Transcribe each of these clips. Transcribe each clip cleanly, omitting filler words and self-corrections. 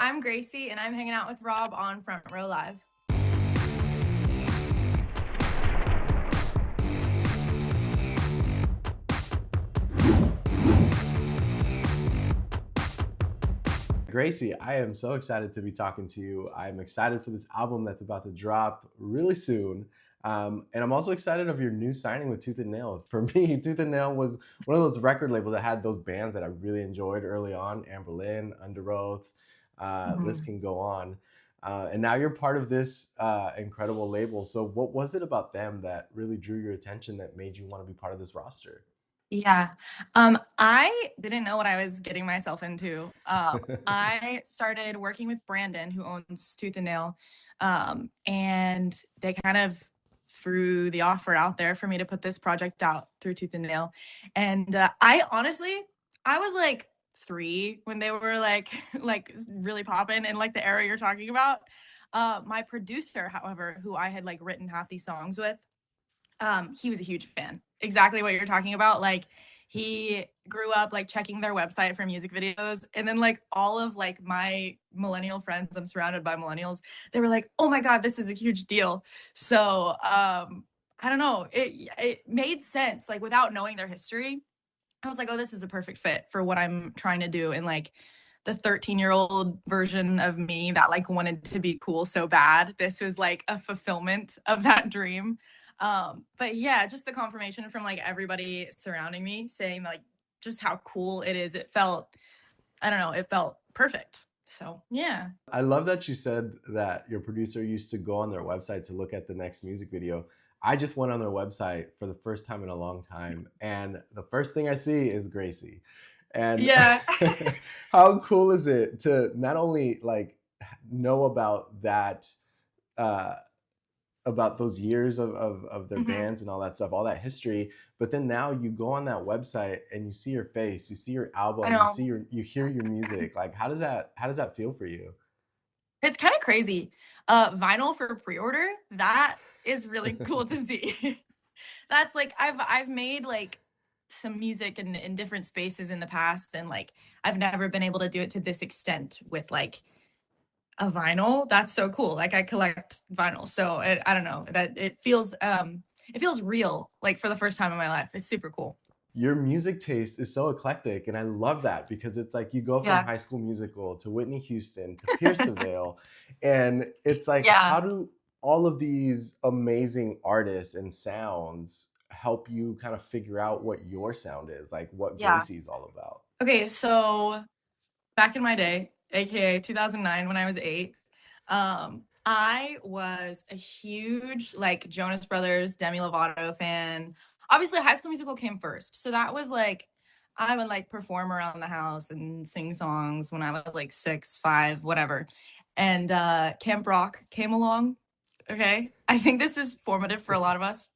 I'm Gracie, and I'm hanging out with Rob on Front Row Live. Gracie, I am so excited to be talking to you. I'm excited for this album that's about to drop really soon. And I'm also excited of your new signing with Tooth and Nail. For me, Tooth and Nail was one of those record labels that had those bands that I really enjoyed early on: Amberlin, Under Oath, list Mhm. can go on. And now you're part of this incredible label. So, what was it about them that really drew your attention that made you want to be part of this roster? Yeah. I didn't know what I was getting myself into. I started working with Brandon, who owns Tooth and Nail, and they kind of threw the offer out there for me to put this project out through Tooth and Nail. And I honestly, I was like 3 when they were like like really popping in like the era you're talking about. My producer, however, who I had like written half these songs with, he was a huge fan. Exactly what you're talking about. Like he grew up like checking their website for music videos, and then like all of like my millennial friends, I'm surrounded by millennials, they were like, "Oh my god, this is a huge deal." So, I don't know, it made sense like without knowing their history. I was like, "Oh, this is a perfect fit for what I'm trying to do." And like the 13-year-old version of me that like wanted to be cool so bad, this was like a fulfillment of that dream. But yeah, just the confirmation from like everybody surrounding me saying like just how cool it is. It felt, I don't know, it felt perfect. So yeah. I love that you said that your producer used to go on their website to look at the next music video. I just went on their website for the first time in a long time, and the first thing I see is Gracie. And Yeah. how cool is it to not only like know about that, uh, about those years of their Mhm. bands and all that stuff, all that history. But then now you go on that website and you see your face, you see your I album, know. you hear your music. Like how does that feel for you? It's kind of crazy. Vinyl for pre-order, that is really cool to see. That's like I've made like some music in different spaces in the past, and like I've never been able to do it to this extent with like a vinyl. That's so cool. Like I collect vinyl, so I don't know, that it feels real like for the first time in my life. It's super cool. Your music taste is so eclectic, and I love that because it's like you go from Yeah. High School Musical to Whitney Houston to Pierce the Veil, and it's like Yeah. how do all of these amazing artists and sounds help you kind of figure out what your sound is, like what Yeah. Gracie's all about? Okay, so back in my day, aka 2009 when I was 8, I was a huge like Jonas Brothers, Demi Lovato fan. Obviously, High School Musical came first, so that was like I would like perform around the house and sing songs when I was like 6, 5, whatever. And Camp Rock came along. Okay, I think this was formative for a lot of us.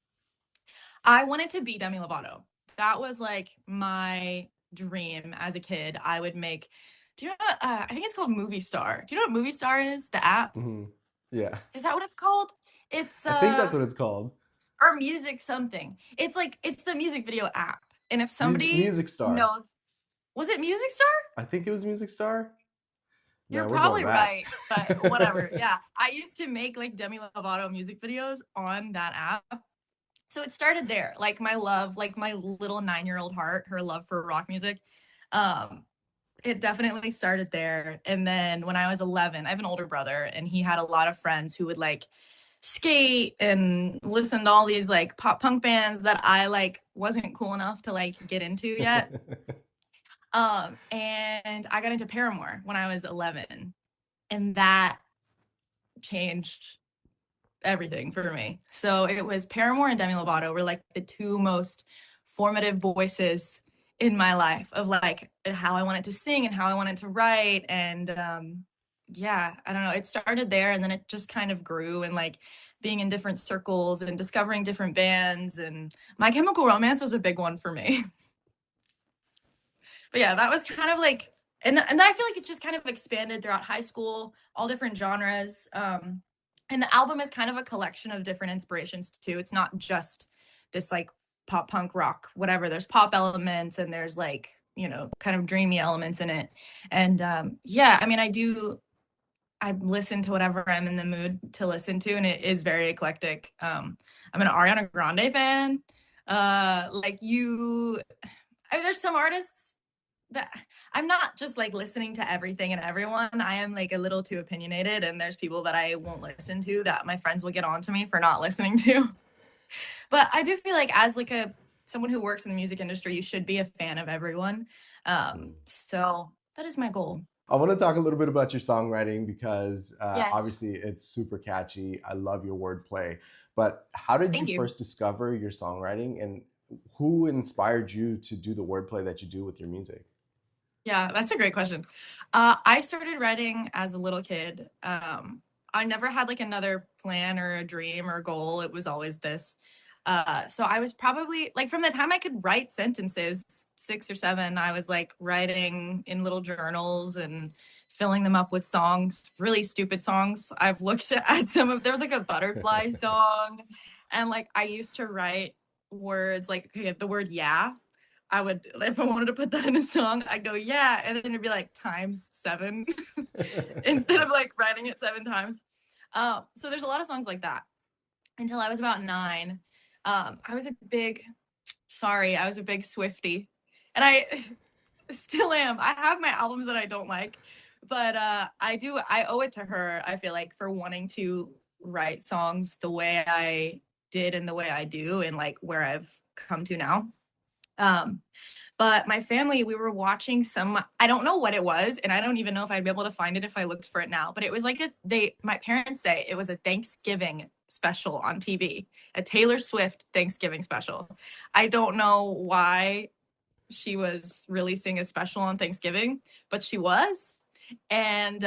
I wanted to be Demi Lovato. That was like my dream as a kid. I would make. Do you know what? I think it's called Movie Star. Do you know what Movie Star is? The app? Hmm. Yeah, Is that what it's called? It's I think that's what it's called. or music something. It's like it's the music video app. And if somebody Music Star. knows, was it Music Star? I think it was Music Star. You're Man, we're going probably back. right, but whatever. Yeah, I used to make like Demi Lovato music videos on that app. So it started there, like my love, like my little 9-year-old heart, her love for rock music. Um, it definitely started there. And then when I was 11, I have an older brother, and he had a lot of friends who would like skate and listen to all these like pop punk bands that I like wasn't cool enough to like get into yet. And I got into Paramore when I was 11, and that changed everything for me. So it was Paramore and Demi Lovato were like the two most formative voices in my life of like how I wanted to sing and how I wanted to write. And yeah, I don't know. It started there, and then it just kind of grew, and like being in different circles and discovering different bands. And My Chemical Romance was a big one for me. But yeah, that was kind of like, and then I feel like it just kind of expanded throughout high school, all different genres. And the album is kind of a collection of different inspirations too. It's not just this like pop punk rock, whatever. There's pop elements, and there's like, kind of dreamy elements in it. And yeah, I mean, I do. I listen to whatever I'm in the mood to listen to, and it is very eclectic. I'm an Ariana Grande fan. Like you, I mean, there's some artists that I'm not just like listening to everything and everyone. I am like a little too opinionated, and there's people that I won't listen to that my friends will get on to me for not listening to. But I do feel like as like a someone who works in the music industry, you should be a fan of everyone. Mm. So that is my goal. I want to talk a little bit about your songwriting because Yes. obviously it's super catchy. I love your wordplay. But how did you Thank you. first discover your songwriting, and who inspired you to do the wordplay that you do with your music? Yeah, that's a great question. I started writing as a little kid. I never had like another plan or a dream or a goal. It was always this. So I was probably like from the time I could write sentences, 6 or 7, I was like writing in little journals and filling them up with songs, really stupid songs. I've looked at some of, there was like a butterfly song, and like I used to write words like okay, the word yeah. I would, if I wanted to put that in a song, I'd go, yeah. And then it'd be like times 7 instead of like writing it 7 times. So there's a lot of songs like that until I was about 9. I was a big, sorry, I was a big Swiftie. And I still am. I have my albums that I don't like, but I owe it to her, I feel like, for wanting to write songs the way I did and the way I do and like where I've come to now. Um, but my family, we were watching some, I don't know what it was, and I don't even know if I'd be able to find it if I looked for it now, but it was like my parents say it was a Thanksgiving special on TV, a Taylor Swift Thanksgiving special. I don't know why she was releasing a special on Thanksgiving, but she was. And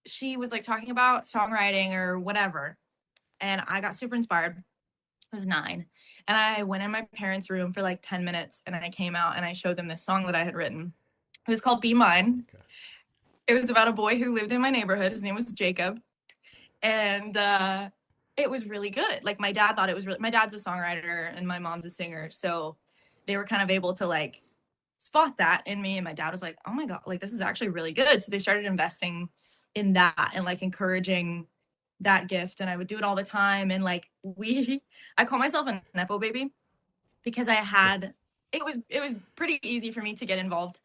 she was like talking about songwriting or whatever. And I got super inspired. I was 9. And I went in my parents' room for like 10 minutes and I came out and I showed them this song that I had written. It was called Be Mine. Okay. It was about a boy who lived in my neighborhood. His name was Jacob. And it was really good. Like my dad thought it was really, my dad's a songwriter and my mom's a singer. So they were kind of able to like spot that in me. And my dad was like, oh my God, like this is actually really good. So they started investing in that and like encouraging that gift. And I would do it all the time. And like I call myself a Nepo baby because I had it was pretty easy for me to get involved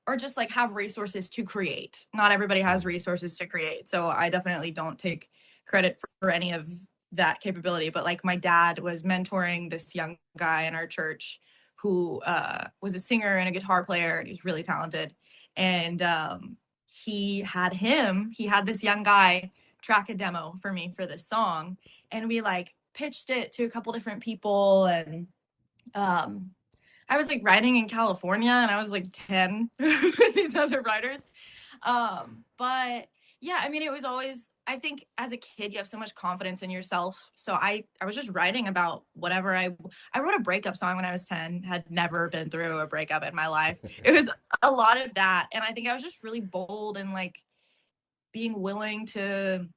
or just like have resources to create. Not everybody has Mm. resources to create. So I definitely don't take credit for any of that capability, but like my dad was mentoring this young guy in our church who was a singer and a guitar player and he was really talented. And he had this young guy track a demo for me for this song, and we like pitched it to a couple different people. And um I was like writing in California and I was like 10 with these other writers. But yeah, I mean it was always, I think as a kid you have so much confidence in yourself. So I was just writing about whatever I wrote a breakup song when I was 10, had never been through a breakup in my life. It was a lot of that, and I think I was just really bold and like being willing to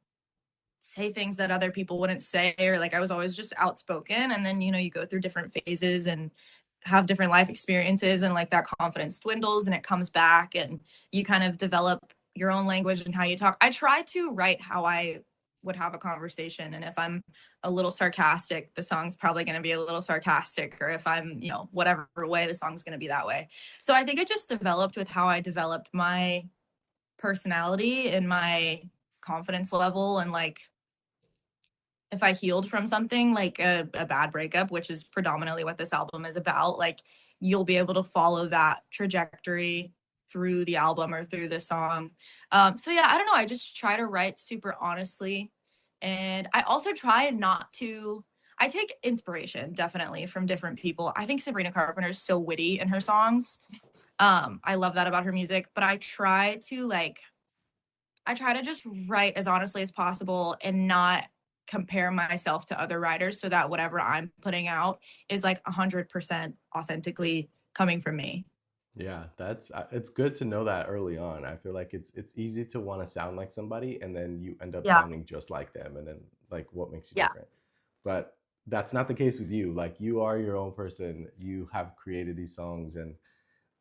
say things that other people wouldn't say, or like I was always just outspoken. And then you go through different phases and have different life experiences, and like that confidence dwindles and it comes back, and you kind of develop your own language and how you talk. I try to write how I would have a conversation, and if I'm a little sarcastic, the song's probably going to be a little sarcastic, or if I'm whatever way, the song's going to be that way. So I think it just developed with how I developed my personality and my confidence level, and like if I healed from something like a bad breakup, which is predominantly what this album is about, like you'll be able to follow that trajectory through the album or through the song. So yeah, I don't know. I just try to write super honestly. And I also try not to, I take inspiration definitely from different people. I think Sabrina Carpenter is so witty in her songs. I love that about her music, but I try to just write as honestly as possible and not compare myself to other writers so that whatever I'm putting out is like 100% authentically coming from me. Yeah, that's it's good to know that early on. I feel like it's easy to want to sound like somebody and then you end up Yeah. sounding just like them, and then like what makes you Yeah. different. But that's not the case with you. Like you are your own person. You have created these songs, and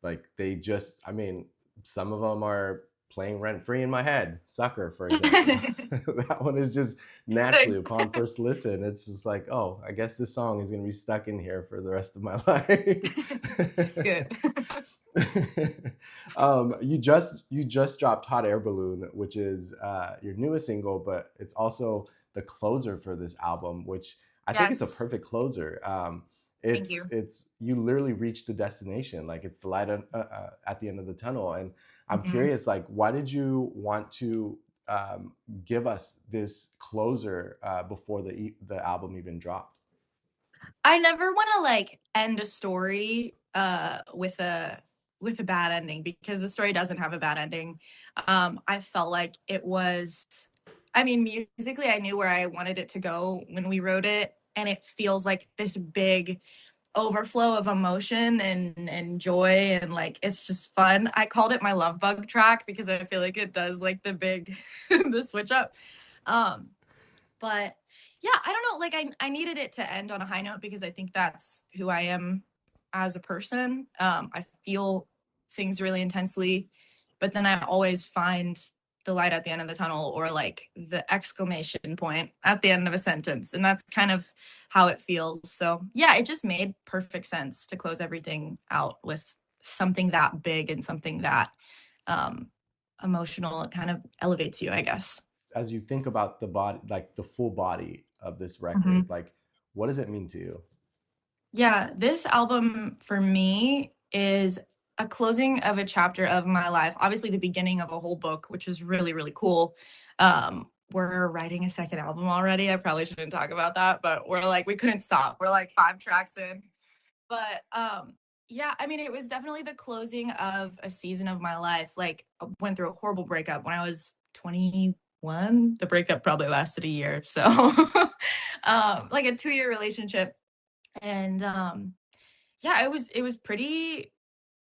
like they just, I mean, some of them are playing rent free in my head. Sucker, for example. That one is just naturally Thanks. upon first listen, it's just like, oh, I guess this song is going to be stuck in here for the rest of my life. Good. You just dropped Hot Air Balloon, which is your newest single, but it's also the closer for this album, which I think it's a Yes. perfect closer. Thank It's you. it's you literally reached the destination, like it's the light at the end of the tunnel. And I'm Mhm. curious, like, why did you want to give us this closer before the album even dropped? I never wanna, like, end a story, with a bad ending because the story doesn't have a bad ending. I felt like it was I mean, musically, I knew where I wanted it to go when we wrote it, and it feels like this big overflow of emotion and joy, and, like, it's just fun. I called it my love bug track because I feel like it does, like, the big the switch up. Um, but yeah, I don't know. Like I needed it to end on a high note because I think that's who I am as a person. I feel things really intensely, but then I always find the light at the end of the tunnel or like the exclamation point at the end of a sentence. And that's kind of how it feels. So yeah, it just made perfect sense to close everything out with something that big and something that um emotional. It kind of elevates you, I guess. As you think about the body, like the full body of this record, Mhm. like what does it mean to you? Yeah, this album for me is a closing of a chapter of my life. Obviously, the beginning of a whole book, which is really, really cool. We're writing a second album already. I probably shouldn't talk about that, but we're like, we couldn't stop. We're like 5 tracks in. But yeah, I mean, it was definitely the closing of a season of my life. Like, I went through a horrible breakup when I was 21. The breakup probably lasted a year. So, like a 2 year relationship. And yeah, it was pretty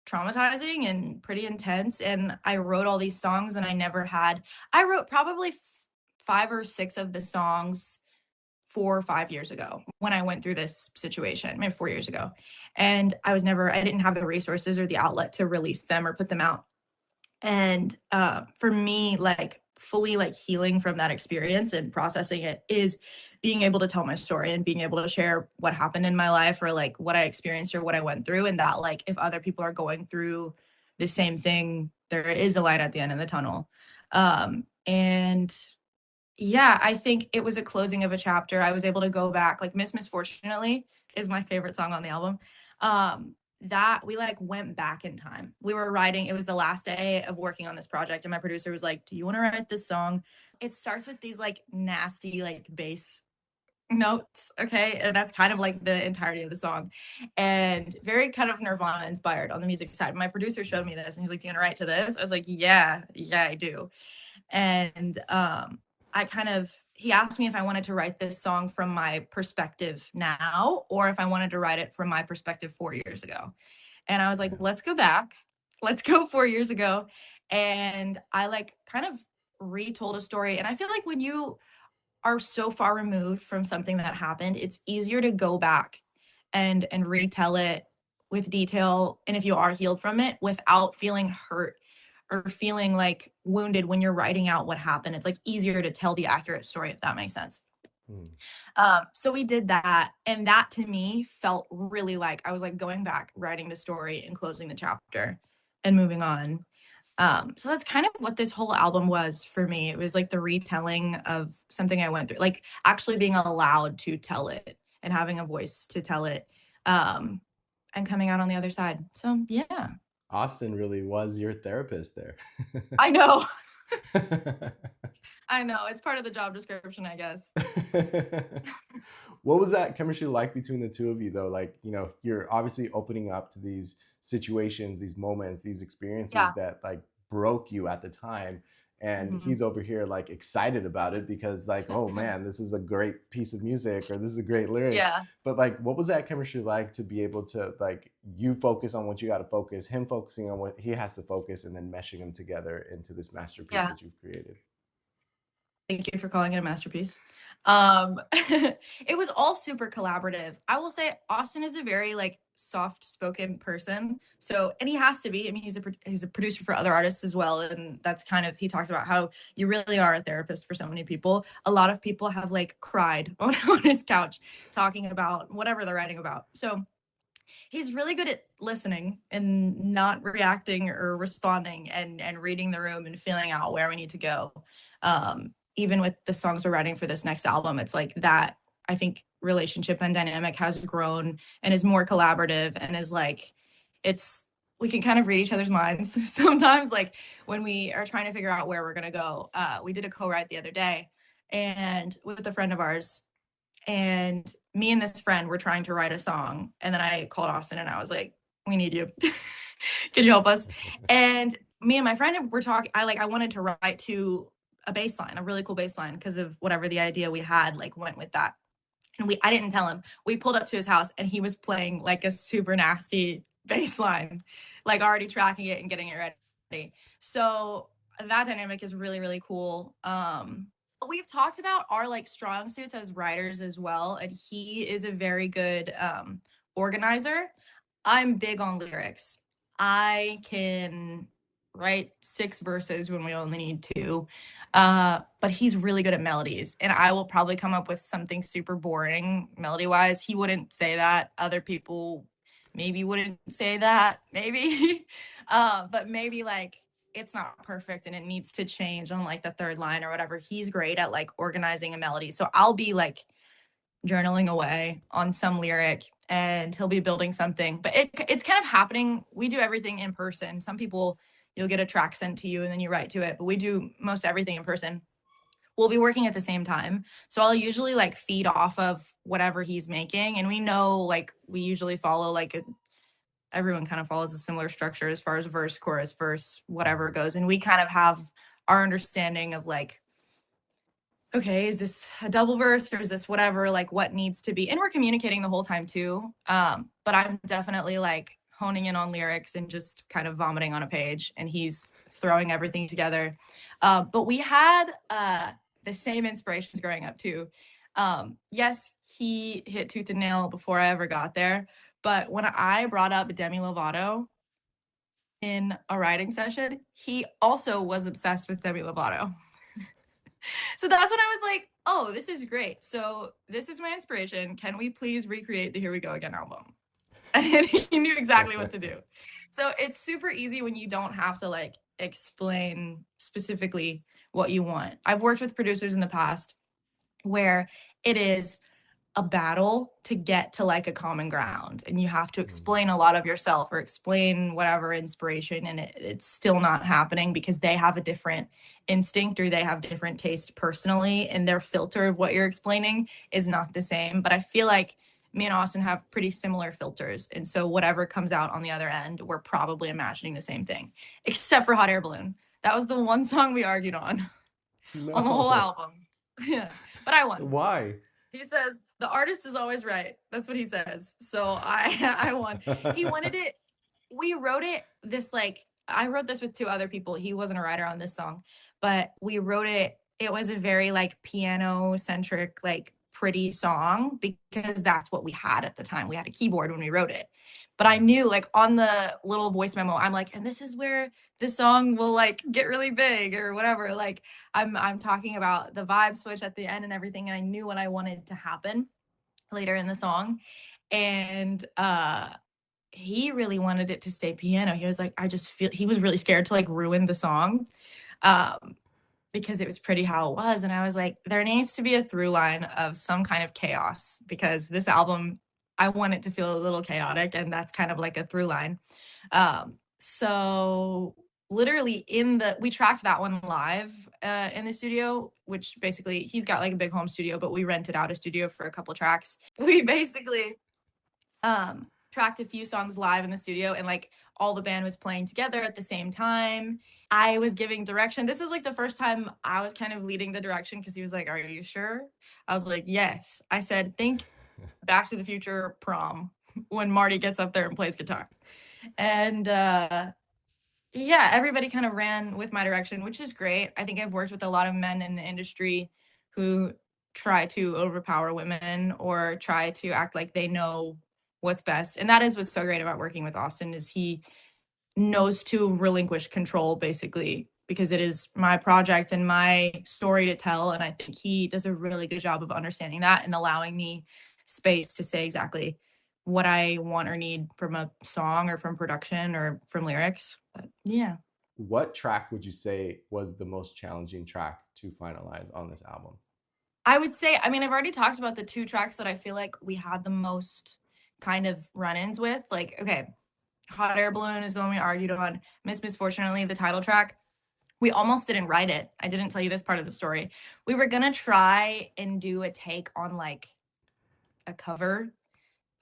traumatizing and pretty intense, and I wrote all these songs and I wrote probably 5 or 6 of the songs 4 or 5 years ago when I went through this situation, maybe 4 years ago, and I didn't have the resources or the outlet to release them or put them out. And for me, like fully like healing from that experience and processing it is being able to tell my story and being able to share what happened in my life or like what I experienced or what I went through. And that like if other people are going through the same thing, there is a light at the end of the tunnel. And yeah, I think it was a closing of a chapter. I was able to go back, like Miss Misfortunately is my favorite song on the album. That we like went back in time. We were writing, it was the last day of working on this project, and my producer was like, do you want to write this song? It starts with these like nasty, like bass notes. Okay. And that's kind of like the entirety of the song. And very kind of Nirvana inspired on the music side. My producer showed me this and he's like, do you want to write to this? I was like, yeah, I do. And I kind of he asked me if I wanted to write this song from my perspective now or if I wanted to write it from my perspective 4 years ago. And I was like, Yeah. let's go back. Let's go 4 years ago. And I like kind of retold a story. And I feel like when you are so far removed from something that happened, it's easier to go back and retell it with detail. And if you are healed from it without feeling hurt or feeling like wounded when you're writing out what happened, it's like easier to tell the accurate story, if that makes sense. Hmm. So we did that, and that to me felt really like I was like going back, writing the story, and closing the chapter, and moving on. So that's kind of what this whole album was for me. It was like the retelling of something I went through, like actually being allowed to tell it and having a voice to tell it, um, and coming out on the other side. So yeah, Austin really was your therapist there. I know, I know. It's part of the job description, I guess. What was that chemistry like between the two of you, though? Like, you're obviously opening up to these situations, these moments, these experiences Yeah. that like broke you at the time. And Mhm. he's over here like excited about it because, like, oh man, this is a great piece of music or this is a great lyric. Yeah. But like, what was that chemistry like to be able to, like, you focus on what you got to focus, him focusing on what he has to focus, and then meshing them together into this masterpiece Yeah. that you've created? Thank you for calling it a masterpiece. It was all super collaborative. I will say Austin is a very like soft-spoken person. So, and he has to be. I mean, he's a producer for other artists as well, and that's kind of he talks about how you really are a therapist for so many people. A lot of people have like cried on his couch talking about whatever they're writing about. So, he's really good at listening and not reacting or responding and reading the room and feeling out where we need to go. Even with the songs we're writing for this next album, it's like that. I think relationship and dynamic has grown and is more collaborative and is like it's we can kind of read each other's minds sometimes. Like when we are trying to figure out where we're gonna go, we did a co-write the other day, and with a friend of ours, and me and this friend were trying to write a song, and then I called Austin and I was like, we need you. Can you help us? And me and my friend were talking. I wanted to write to a bass line, a really cool bass line, because of whatever the idea we had like went with that. And I didn't tell him. We pulled up to his house and he was playing like a super nasty bass line, like already tracking it and getting it ready. So that dynamic is really, really cool. We've talked about our like strong suits as writers as well, and he is a very good organizer. I'm big on lyrics. I can write 6 verses when we only need two. But he's really good at melodies, and I will probably come up with something super boring melody wise. He wouldn't say that. Other people maybe wouldn't say that, maybe. But maybe like it's not perfect and it needs to change on like the third line or whatever. He's great at like organizing a melody. So I'll be like journaling away on some lyric and he'll be building something. But it's kind of happening. We do everything in person. Some people, you'll get a track sent to you and then you write to it, but we do most everything in person. We'll be working at the same time. So I'll usually like feed off of whatever he's making. And we know like we usually follow like everyone kind of follows a similar structure as far as verse, chorus, verse, whatever goes. And we kind of have our understanding of like, okay, is this a double verse or is this whatever, like what needs to be? And we're communicating the whole time too. But I'm definitely like honing in on lyrics and just kind of vomiting on a page, and he's throwing everything together. But we had the same inspirations growing up too. Yes, he hit tooth and nail before I ever got there. But when I brought up Demi Lovato in a writing session, he also was obsessed with Demi Lovato. So that's when I was like, oh, this is great. So this is my inspiration. Can we please recreate the Here We Go Again album? And he knew exactly what to do. So it's super easy when you don't have to like explain specifically what you want. I've worked with producers in the past where it is a battle to get to like a common ground, and you have to explain a lot of yourself or explain whatever inspiration, and it's still not happening because they have a different instinct or they have different taste personally, and their filter of what you're explaining is not the same. But I feel like me and Austin have pretty similar filters, and so whatever comes out on the other end, we're probably imagining the same thing, except for Hot Air Balloon. That was the one song we argued on the whole No. album. Yeah, but I won. Why? He says the artist is always right. That's what he says. So I I won. He wanted it. We wrote it this like I wrote this with two other people. He wasn't a writer on this song, but we wrote it. It was a very like piano centric, like pretty song because that's what we had at the time. We had a keyboard when we wrote it. But I knew like on the little voice memo, I'm like, and this is where this song will like get really big or whatever. Like I'm talking about the vibe switch at the end and everything, and I knew what I wanted to happen later in the song. And he really wanted it to stay piano. He was like, I just feel he was really scared to like ruin the song. Um because it was pretty how it was. And I was like, there needs to be a through line of some kind of chaos because this album, I want it to feel a little chaotic. And that's kind of like a through line. So literally we tracked that one live in the studio, which basically he's got like a big home studio, but we rented out a studio for a couple tracks. We basically tracked a few songs live in the studio, and like all the band was playing together at the same time. I was giving direction. This was like the first time I was kind of leading the direction because he was like, are you sure? I was like, yes. I said, think Back to the Future prom when Marty gets up there and plays guitar. And Yeah, everybody kind of ran with my direction, which is great. I think I've worked with a lot of men in the industry who try to overpower women or try to act like they know what's best. And that is what's so great about working with Austin is he knows to relinquish control basically because it is my project and my story to tell, and I think he does a really good job of understanding that and allowing me space to say exactly what I want or need from a song or from production or from lyrics. But yeah, What track would you say was the most challenging track to finalize on this album? I would say, I mean, I've already talked about the two tracks that I feel like we had the most kind of run-ins with. Like, okay, Hot Air Balloon is the one we argued on. Miss Misfortunately, the title track, we almost didn't write it. I didn't tell you this part of the story. We were gonna try and do a take on like a cover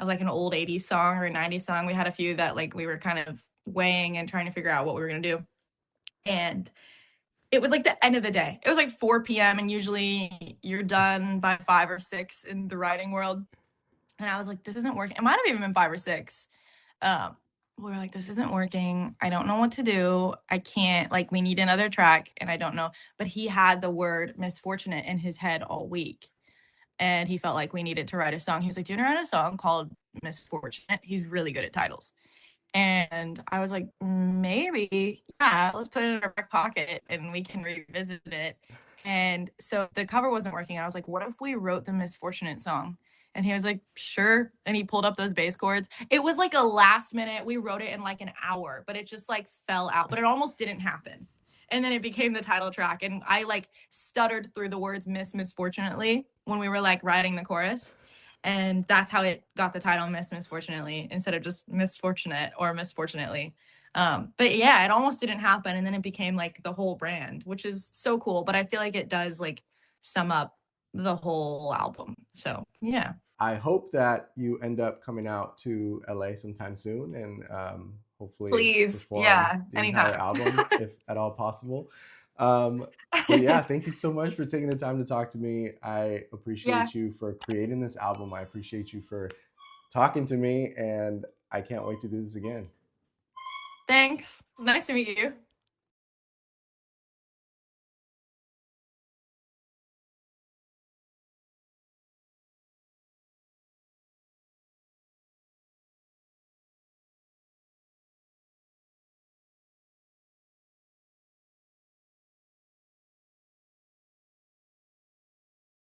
of like an old 80s song or a 90s song. We had a few that like we were kind of weighing and trying to figure out what we were gonna do. And it was like the end of the day. It was like 4 p.m. and usually you're done by 5 or 6 in the writing world. And I was like, this isn't working. It might have even been 5 or 6. Um, we were like, this isn't working. I don't know what to do. I can't, like, we need another track. And I don't know. But he had the word misfortunate in his head all week. And he felt like we needed to write a song. He was like, do you want to write a song called Misfortunate? He's really good at titles. And I was like, maybe, yeah, let's put it in our back pocket and we can revisit it. And so the cover wasn't working. I was like, what if we wrote the Misfortunate song? And he was like, sure. And he pulled up those bass chords. It was like a last minute, we wrote it in like an hour, but it just like fell out, but it almost didn't happen. And then it became the title track. And I like stuttered through the words Miss Misfortunately when we were like writing the chorus. And that's how it got the title Miss Misfortunately instead of just Misfortunate or Misfortunately. But yeah, it almost didn't happen. And then it became like the whole brand, which is so cool. But I feel like it does like sum up the whole album. So yeah. I hope that you end up coming out to LA sometime soon and hopefully Please. perform Yeah. the entire Anytime. album if at all possible. Um, but yeah, thank you so much for taking the time to talk to me. I Yeah. appreciate you for creating this album. I appreciate you for talking to me, and I can't wait to do this again. Thanks. It's nice to meet you.